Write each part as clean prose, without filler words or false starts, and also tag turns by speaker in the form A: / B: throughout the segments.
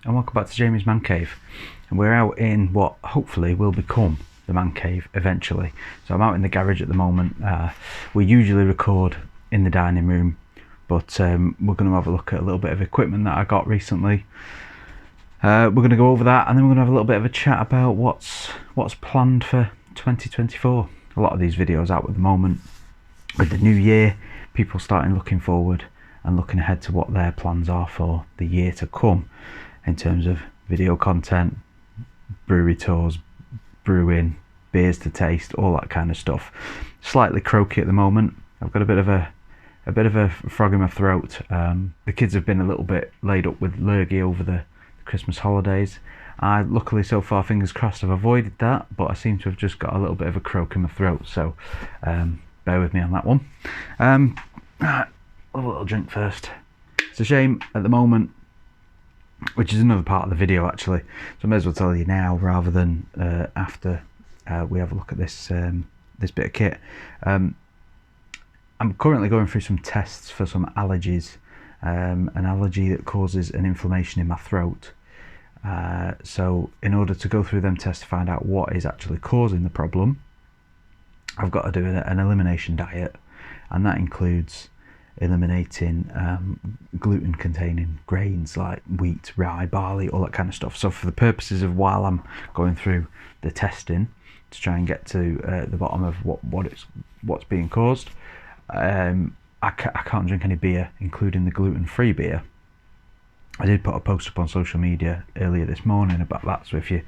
A: and welcome back to Jamie's Man Cave. And we're out in what hopefully will become the Man Cave eventually. So I'm out in the garage at the moment. We usually record in the dining room, but we're going to have a look at a little bit of equipment that I got recently. We're going to go over that, and then we're going to have a little bit of a chat about what's planned for 2024. A lot of these videos out at the moment with the new year, people starting looking forward and looking ahead to what their plans are for the year to come in terms of video content, brewery tours, brewing, beers to taste, all that kind of stuff. Slightly croaky at the moment. I've got a bit of a frog in my throat. The kids have been a little bit laid up with allergy over the Christmas holidays. I luckily so far, fingers crossed, have avoided that, but I seem to have just got a little bit of a croak in my throat, so bear with me on that one. Right, a little drink first. It's a shame at the moment, which is another part of the video actually, so I may as well tell you now rather than after we have a look at this this bit of kit. I'm currently going through some tests for some allergies, an allergy that causes an inflammation in my throat. So in order to go through them tests to find out what is actually causing the problem, I've got to do an elimination diet, and that includes eliminating gluten containing grains like wheat, rye, barley, all that kind of stuff. So for the purposes of while I'm going through the testing to try and get to the bottom of what's being caused, I can't drink any beer, including the gluten-free beer. I did put a post up on social media earlier this morning about that, so if you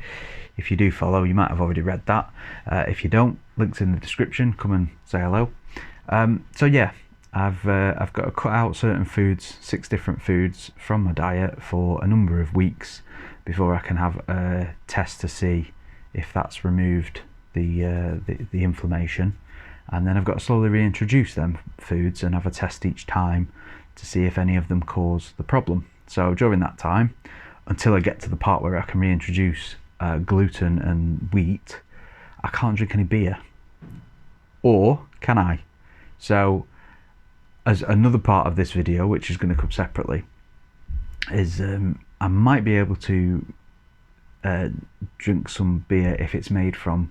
A: do follow, you might have already read that. If you don't, links in the description, come and say hello. So yeah, I've got to cut out certain foods, 6 different foods from my diet for a number of weeks before I can have a test to see if that's removed the inflammation, and then I've got to slowly reintroduce them foods and have a test each time to see if any of them cause the problem. So during that time, until I get to the part where I can reintroduce gluten and wheat, I can't drink any beer. Or can I? So as another part of this video, which is going to come separately, is I might be able to drink some beer if it's made from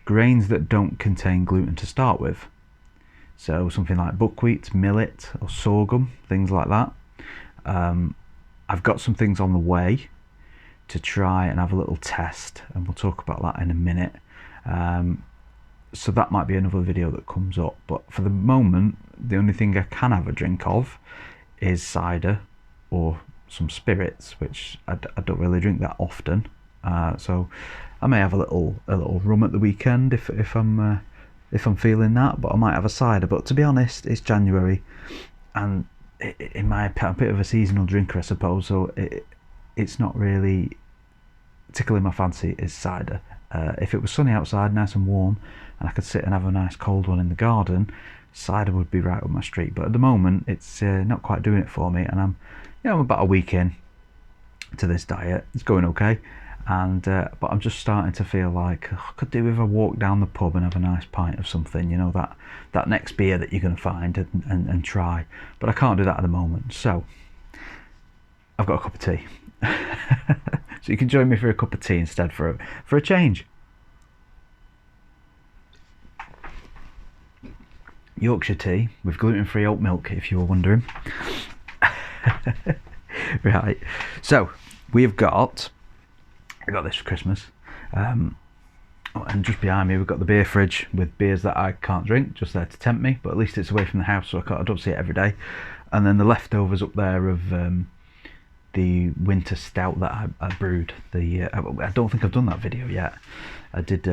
A: grains that don't contain gluten to start with. So something like buckwheat, millet or sorghum, things like that. I've got some things on the way to try and have a little test, and we'll talk about that in a minute. So that might be another video that comes up, but for the moment the only thing I can have a drink of is cider or some spirits, which I don't really drink that often. So I may have a little rum at the weekend if I'm feeling that, but I might have a cider. But to be honest, it's January, and in my opinion, I'm a bit of a seasonal drinker, I suppose, so it's not really tickling my fancy is cider. If it was sunny outside, nice and warm, and I could sit and have a nice cold one in the garden, cider would be right up my street. But at the moment, it's not quite doing it for me, and I'm about a week in to this diet. It's going okay, and but I'm just starting to feel like I could do with a walk down the pub and have a nice pint of something, you know, that next beer that you're going to find and try. But I can't do that at the moment, so I've got a cup of tea. So you can join me for a cup of tea instead for a change. Yorkshire tea with gluten-free oat milk, if you were wondering. Right, so I got this for Christmas, and just behind me we've got the beer fridge with beers that I can't drink, just there to tempt me, but at least it's away from the house, so I don't see it every day. And then the leftovers up there of the winter stout that I brewed. I don't think I've done that video yet. I did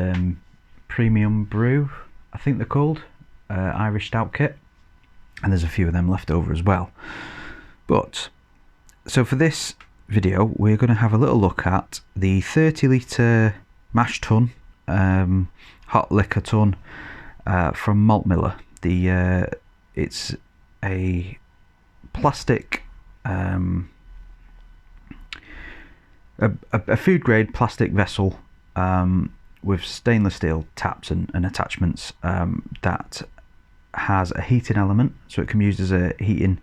A: premium brew, I think they're called, Irish stout kit, and there's a few of them left over as well. But so for this video we're going to have a little look at the 30 litre mash tun, hot liquor tun from Malt Miller. It's a plastic, a food grade plastic vessel with stainless steel taps and attachments that has a heating element, so it can be used as a heating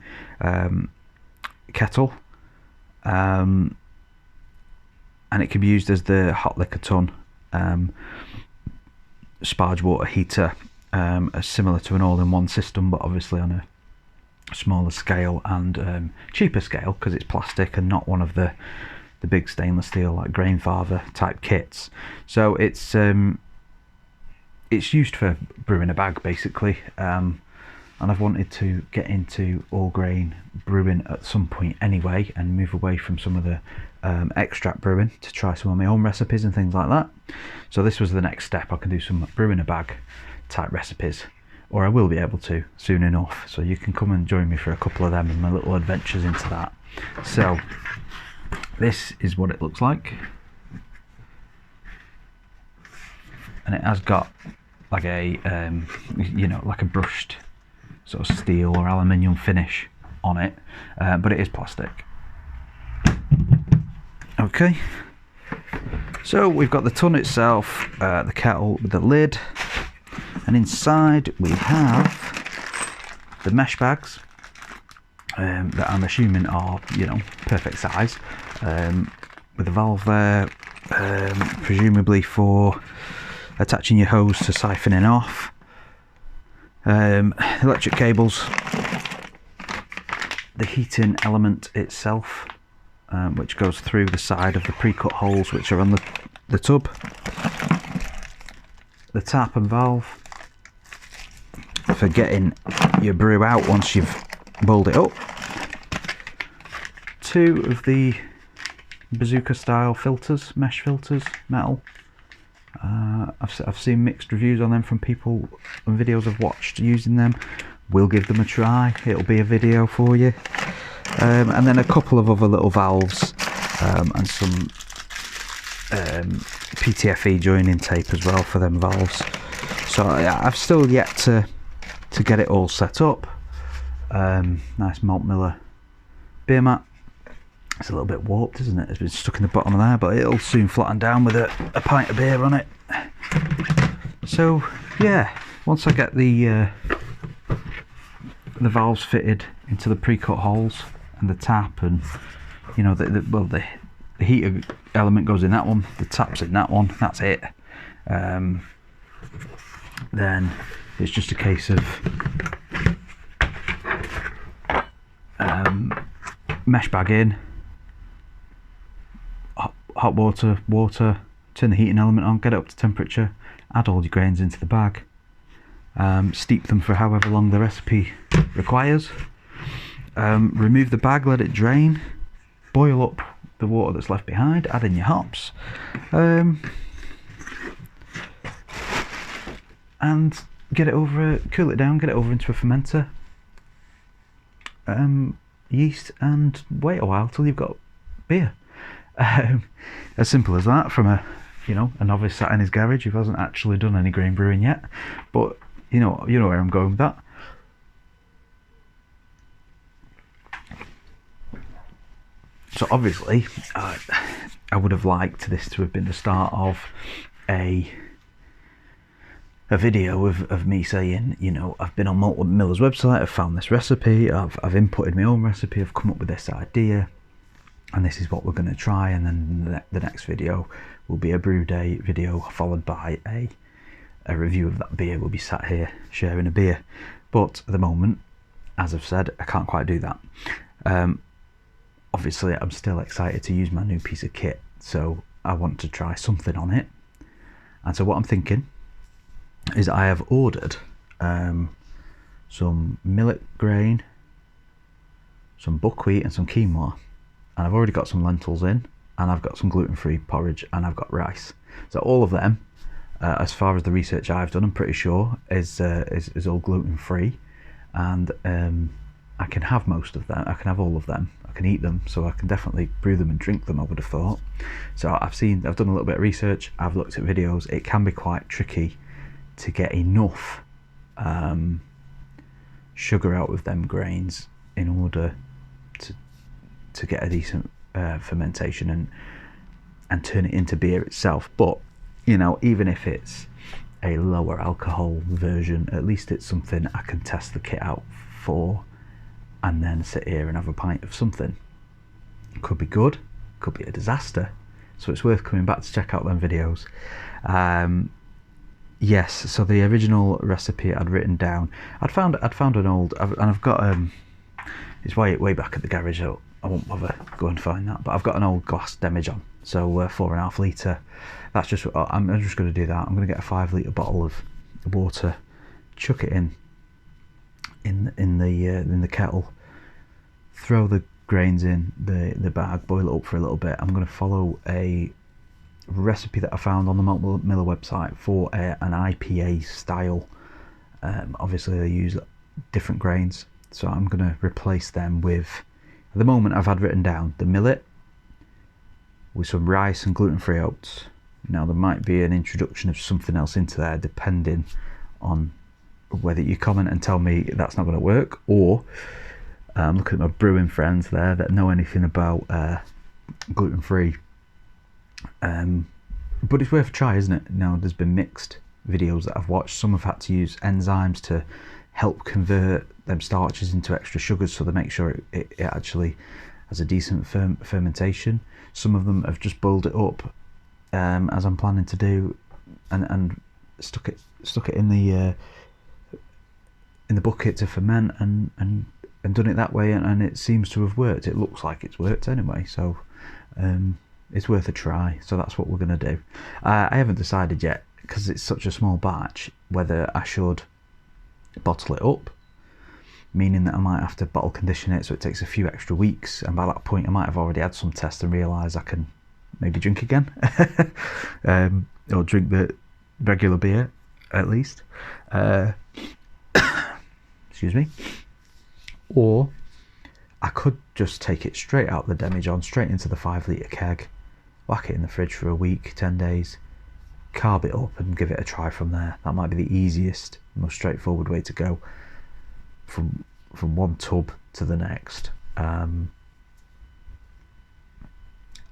A: kettle. and it can be used as the hot liquor tun, sparge water heater, similar to an all-in-one system, but obviously on a smaller scale and cheaper scale, because it's plastic and not one of the big stainless steel like Grainfather type kits. So it's used for brewing a bag basically, and I've wanted to get into all grain brewing at some point anyway, and move away from some of the extract brewing to try some of my own recipes and things like that. So this was the next step. I can do some brewing a bag type recipes, or I will be able to soon enough, so you can come and join me for a couple of them and my little adventures into that. So this is what it looks like, and it has got like a like a brushed sort of steel or aluminium finish on it, but it is plastic. Okay, so we've got the tun itself, the kettle with the lid, and inside we have the mesh bags that I'm assuming are, perfect size, with a valve there, presumably for attaching your hose to siphoning off, electric cables, the heating element itself, which goes through the side of the pre-cut holes which are on the tub, the tap and valve for getting your brew out once you've boiled it up, two of the bazooka style filters, mesh filters, metal. I've seen mixed reviews on them from people and videos I've watched using them. We'll give them a try, it'll be a video for you. And then a couple of other little valves, and some PTFE joining tape as well for them valves. So I've still yet to get it all set up. Nice Malt Miller beer mat. It's a little bit warped, isn't it? It's been stuck in the bottom of there, but it'll soon flatten down with a pint of beer on it. So yeah, once I get the valves fitted into the pre-cut holes and the tap, and the heater element goes in that one, the tap's in that one, that's it. Then it's just a case of mesh bag in, hot water, turn the heating element on, get it up to temperature, add all your grains into the bag, steep them for however long the recipe requires, remove the bag, let it drain, boil up the water that's left behind, add in your hops, and get it over, cool it down, get it over into a fermenter, yeast, and wait a while till you've got beer. As simple as that, from a novice sat in his garage who hasn't actually done any grain brewing yet, but you know where I'm going with that. So obviously I would have liked this to have been the start of a video of me saying, I've been on Malt Miller's website, I've found this recipe, I've inputted my own recipe, I've come up with this idea, and this is what we're going to try. And then the next video will be a brew day video, followed by a review of that beer. We'll be sat here sharing a beer, but at the moment, as I've said, I can't quite do that. Obviously I'm still excited to use my new piece of kit, so I want to try something on it. And so what I'm thinking is I have ordered some millet grain, some buckwheat and some quinoa, and I've already got some lentils in, and I've got some gluten-free porridge, and I've got rice. So all of them, as far as the research I've done, I'm pretty sure is all gluten-free, and I can have most of them, I can have all of them, I can eat them, so I can definitely brew them and drink them, I would have thought. So I've done a little bit of research, I've looked at videos. It can be quite tricky to get enough sugar out of them grains in order to get a decent fermentation and turn it into beer itself. But even if it's a lower alcohol version, at least it's something I can test the kit out for, and then sit here and have a pint of something. It could be good, could be a disaster, so it's worth coming back to check out them videos. Yes, so the original recipe I'd written down, I'd found an old, and I've got it's way back at the garage, so I won't bother go and find that, but I've got an old glass demijohn, so 4.5 litre. That's just, I'm just going to do that. I'm going to get a 5 litre bottle of water, chuck it in the kettle, throw the grains in the bag, boil it up for a little bit. I'm going to follow a recipe that I found on the Malt Miller website for an IPA style. Obviously they use different grains, so I'm going to replace them with, at the moment I've had written down the millet with some rice and gluten-free oats. Now there might be an introduction of something else into there depending on whether you comment and tell me that's not going to work, or look at my brewing friends there that know anything about gluten-free. But it's worth a try, isn't it? Now there's been mixed videos that I've watched. Some have had to use enzymes to help convert them starches into extra sugars, so they make sure it actually has a decent fermentation. Some of them have just boiled it up, as I'm planning to do, and stuck it in the bucket to ferment, and done it that way, and it seems to have worked. It looks like it's worked anyway, so it's worth a try. So that's what we're going to do. I haven't decided yet, because it's such a small batch, whether I should bottle it up, meaning that I might have to bottle condition it, so it takes a few extra weeks, and by that point I might have already had some tests and realise I can maybe drink again, or drink the regular beer at least. Excuse me. Or I could just take it straight out the demijohn, straight into the 5 litre keg, whack it in the fridge for a week, 10 days, carb it up and give it a try from there. That might be the easiest, most straightforward way to go from one tub to the next.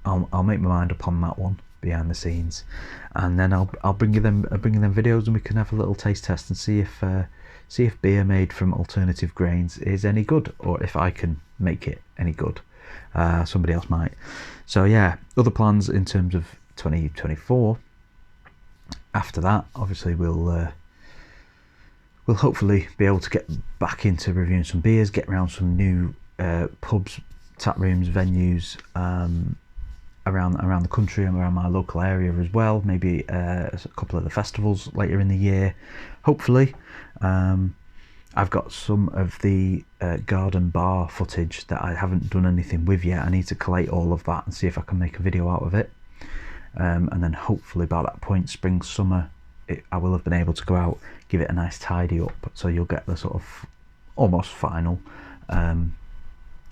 A: I'll make my mind up on that one behind the scenes, and then I'll bring you them videos, and we can have a little taste test and see if beer made from alternative grains is any good, or if I can make it any good. Somebody else might. So yeah, other plans in terms of 2024. After that, obviously we'll hopefully be able to get back into reviewing some beers, get around some new pubs, tap rooms, venues around the country and around my local area as well. Maybe a couple of the festivals later in the year, hopefully. I've got some of the garden bar footage that I haven't done anything with yet. I need to collate all of that and see if I can make a video out of it. And then hopefully by that point, spring, summer, I will have been able to go out, give it a nice tidy up, so you'll get the sort of almost final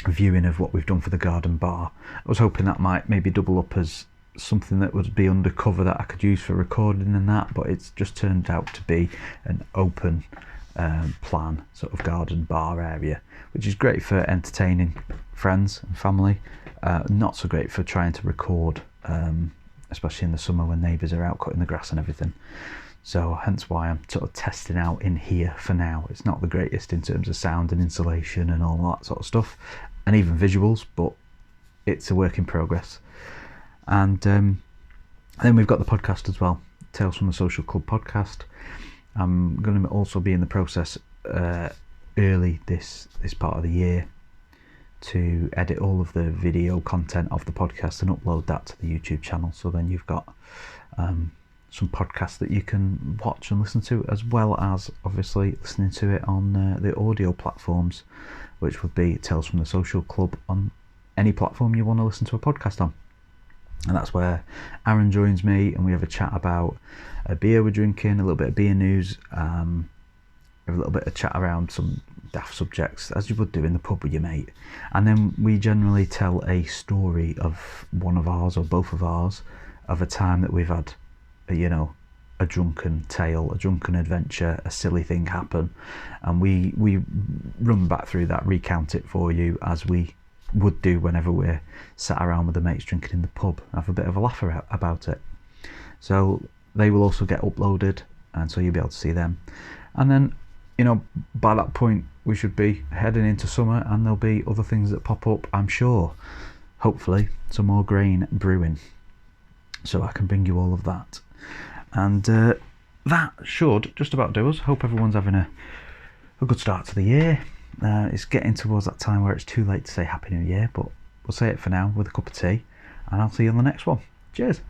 A: viewing of what we've done for the garden bar. I was hoping that might maybe double up as something that would be undercover that I could use for recording and that, but it's just turned out to be an open plan sort of garden bar area, which is great for entertaining friends and family, not so great for trying to record, especially in the summer when neighbours are out cutting the grass and everything. So hence why I'm sort of testing out in here for now. It's not the greatest in terms of sound and insulation and all that sort of stuff, and even visuals, but it's a work in progress. And then we've got the podcast as well, Tales from the Social Club podcast. I'm going to also be in the process early this part of the year to edit all of the video content of the podcast and upload that to the YouTube channel. So then you've got some podcasts that you can watch and listen to, as well as obviously listening to it on the audio platforms, which would be Tales from the Social Club on any platform you want to listen to a podcast on. And that's where Aaron joins me and we have a chat about a beer we're drinking, a little bit of beer news, we have a little bit of chat around some daft subjects, as you would do in the pub with your mate. And then we generally tell a story of one of ours or both of ours, of a time that we've had, a drunken tale, a drunken adventure, a silly thing happen. And we run back through that, recount it for you as we would do whenever we're sat around with the mates drinking in the pub, have a bit of a laugh about it. So they will also get uploaded, and so you'll be able to see them. And then, by that point we should be heading into summer, and there'll be other things that pop up, I'm sure. Hopefully some more grain brewing. so I can bring you all of that. And that should just about do us. Hope everyone's having a good start to the year. It's getting towards that time where it's too late to say Happy New Year, but we'll say it for now with a cup of tea, and I'll see you on the next one. Cheers.